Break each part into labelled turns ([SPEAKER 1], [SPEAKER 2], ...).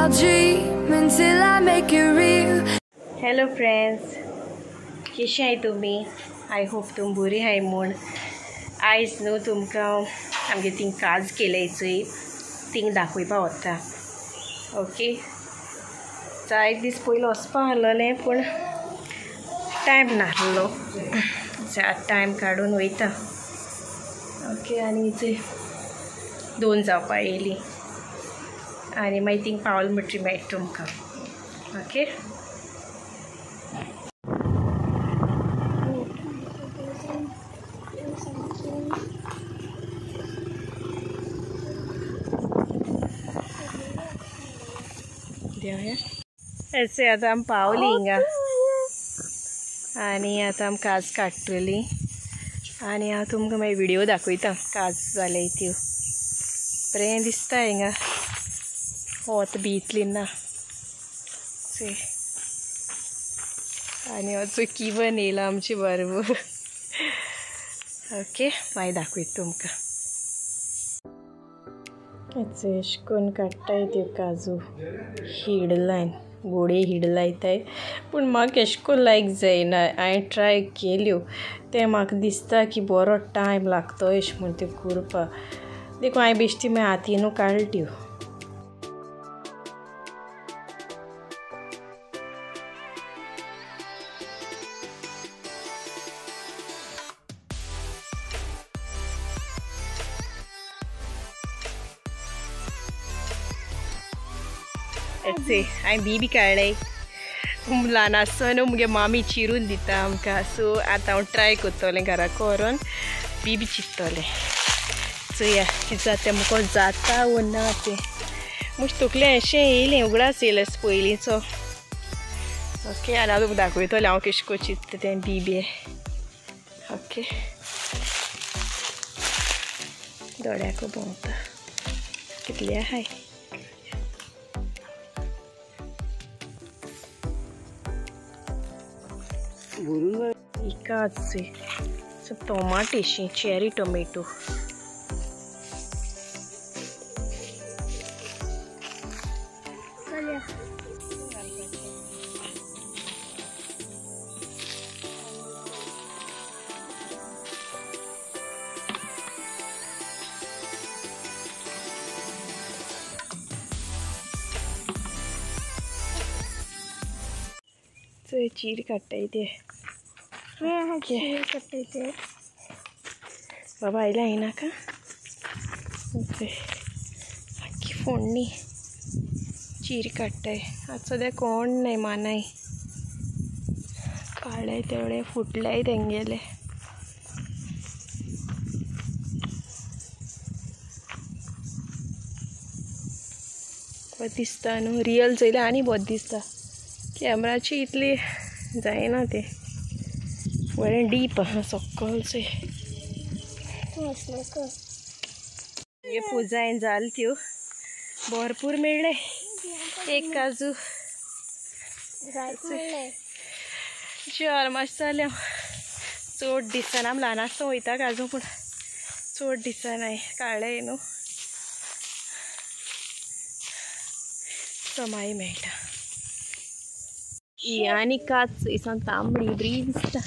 [SPEAKER 1] I'll dream until I make it real.
[SPEAKER 2] Hello friends, कशी आहे तुम्ही? आय होप तुम बरी आहे म्हूण. आयज न्हू तुमकां आमगे थिंग काज केलें चोय थिंग दाखोवपा वता. ओके, जायत दीस पयलीं वचपा आहलोलें पूण टायम नासलो. टायम काडून वयता. ओके, आनी थंय 2 जावपा येयलीं आनी मागीर थिंग पावल म्हणटरी मेळटा तुमकां. ओके, ऐसे आता आम पावली हिंगा आनी आता आम काज काडटली आनी हांव तुमकां मागीर व्हिडिओ दाखयता काज जाले त्यो. बरें दिसता हिंगा वत बी इतली ना आनी हो किवन येयला आमचे बरोबर. ओके, मागीर दाखयता तुमकां. अशें करून काडटाय त्यो काजू हिडलायन गोडे हिडलायताय पूण म्हाका अशें करून लायक जायना. हांवें ट्राय केल्यो तें म्हाका दिसता की बरो टायम लागतो अशें म्हूण त्यो करपा. देखून हांवें बेश्टी मागीर हातीनू काडल्यो. हांवें बी काडले. ल्हान आसतना मुगे मामी चिरून दिता आमकां. सो आतां हांव ट्राय करतलें घरा व्हरून बी चिंततलें. सो या कितें जाता मुको जाता वो ना तें मुश तकलें अशें येयलें उगडास येयलें पयलींचो. ओके, आनी हांव तुका दाखयतलें हांव कशें करून चिंत्ता तें बीबे. ओके, दोळ्याक भोंवता कितले आहाय. काजचे टोमाटेशी चेरी टोमेटो. चीर काडटाय ते बाबा आयला येनाका. आख्खी फोडणी चीर काडटाय. आतां सद्या कोण नाय मानाय. काळ्याय तेवढे फुटल्याय तेंगेले. बरें दिसता न्हू. रियल चयल्यार आनी बरें दिसता. कॅमराची इतली जायना ते. बरें डीप आहा सकलचे. हे पुजायन जाल त्यो भरपूर मेळ्ळे. एक काजू 4 मास जाले. चड दिसना. आमी ल्हान आसतना वयता काजू पूण चड दिसनाय. काळ्ळे न्हू समाय मेळटा. ही आनी काज दिसान तांबडी बरी दिसता.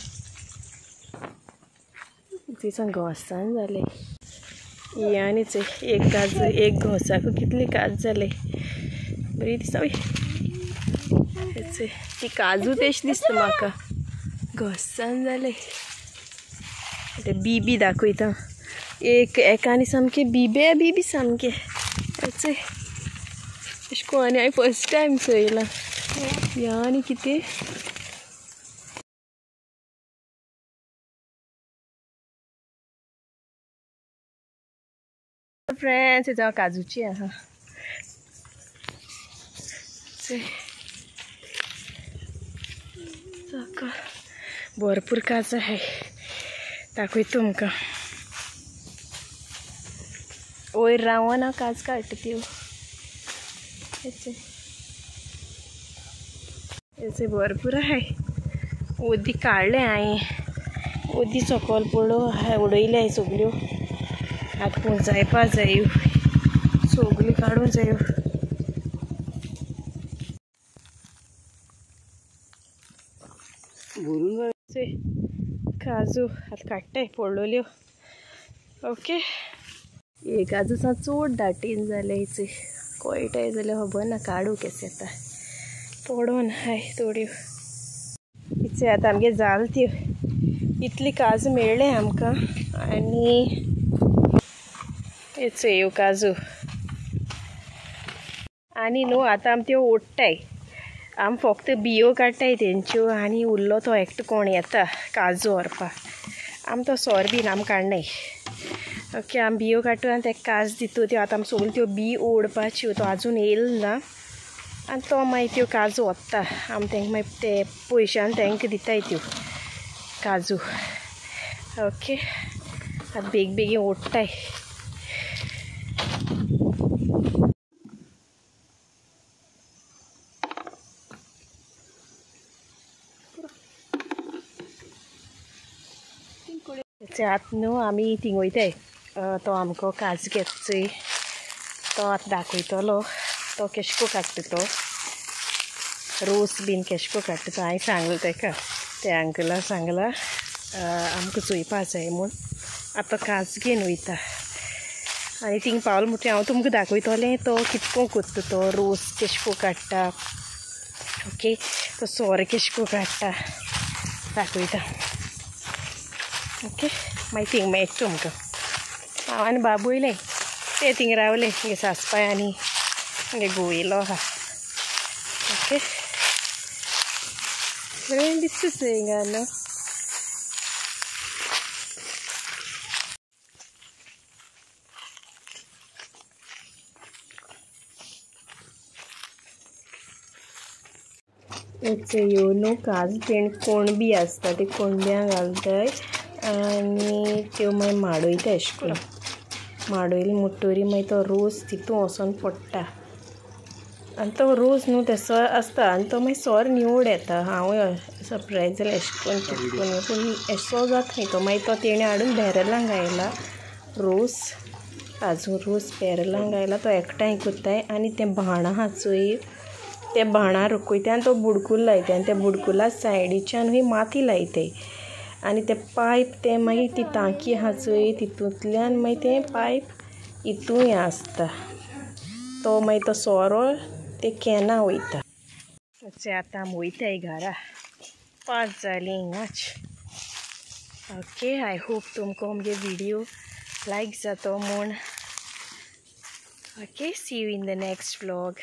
[SPEAKER 2] दिसान घोसान जाले. ही आनीच एक काज एक घोसाक कितली काज जाले. बरी दिसता. ती काजू तेश दिसता म्हाका. घोसान जाले. ते बीबी दाखयता. एकानी सामके बीबी सामके अशें करून. आनी हांवें फर्स्ट टायम चोयलां. या आनी कितें फ्रेंड्स जावं काजूची आहा. भरपूर काजू आहाय. दाखयता तुमकां. वयर रावन हांव काज काडटा त्यो. अशें भरपूर आहाय. ओदी काडले हांवें. ओदी सकयल पडलो उडयल्याय सगल्यो. आतां जायपा जायो सगल्यो काडूं जायो. काजू आतां काडटाय पडलोल्यो. ओके हे काजू सा चड दाटीन जाले हिचे कोयटाय जाल्यार खबर ना काडू केस येता पडोन हाय थोड्यो हिचे आतां आमगे जालत्यो इतली काजू मेळ्ळे आमकां आनी हेचो ह्यो काजू आनी न्हू आतां आमी त्यो ओडटाय आमी फक्त बियो काडटाय तेंच्यो आनी उरलो तो एकटो कोण येता काजू व्हरपाक आमी तो सोर बीन आमी काडनाय. ओके आमी बियो काडटो आनी तेका काज दितू त्यो आतां आमी सगल्यो त्यो बी ओडपाच्यो तो आजून येयलो ना आनी तो मागीर त्यो काजू व्हरता आमी तेंकां मागीर ते पयशान तेंकां दिताय त्यो काजू. ओके आतां बेग बेगीन ओडटाय. आतां न्हू आमी थिंग वयताय तो आमको काजू घेता चोय तो आतां दाखयतलो तो केशको काडटा तो रोस बीन केशको काडटा तो हांवें सांगलो तेका ते अंकला सांगला आमकां चोयपा जाय म्हूण आतां काजू घेवन वयता आनी थिंग पावलो म्हणटकीर हांव तुमकां दाखयतलें तो कितको कोत्ता तो रोस केशको काडटा. ओके तो सोरो केशको काडटा दाखयता. ओके मागीर थिंग मेळटा तुमकां हांव आनी बाबू येयलें ते थिंग रावले म्हगे सासपाय आनी म्हगे घोव येयलो आहा. ओके बरें दिसता चोय हिंगा न्हू. ह्यो न्हू काजू तेण कोणबी आसता ते कोणब्यां घालताय आनी त्यो मागीर माडयता अशें करून माडयली म्हणटरी मागीर तो रोस तितू वचोन पडटा आनी तो रोस न्हू तेसो आसता आनी तो मागीर सोर निवड येता. हांवूय सरप्रायज जालें अशें करून पूण एसो जाता तो मागीर तो तेणें हाडून बॅरलांक घायला रोस काजू रोस बॅरलांक घायला तो एकठांय कोत्ताय आनी तें भाण आहा चोय ते भाणां रोखयताय आनी तो बुडकूल लायताय आनी त्या बुडकुला सायडीच्यान हूंय माती लायताय आनी ते पायप ते मागीर ती टांकी आहा चोय तितूंतल्यान मागीर ते पायप हितूय आसता तो मागीर तो सोरो ते कॅना वयता. आतां आमी वयताय घरा 5 जालीं हिंगाच. ओके आय होप तुमकां म्हगे व्हिडियो लायक जातो म्हूण. Okay see you in the next vlog.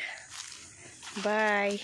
[SPEAKER 2] Bye.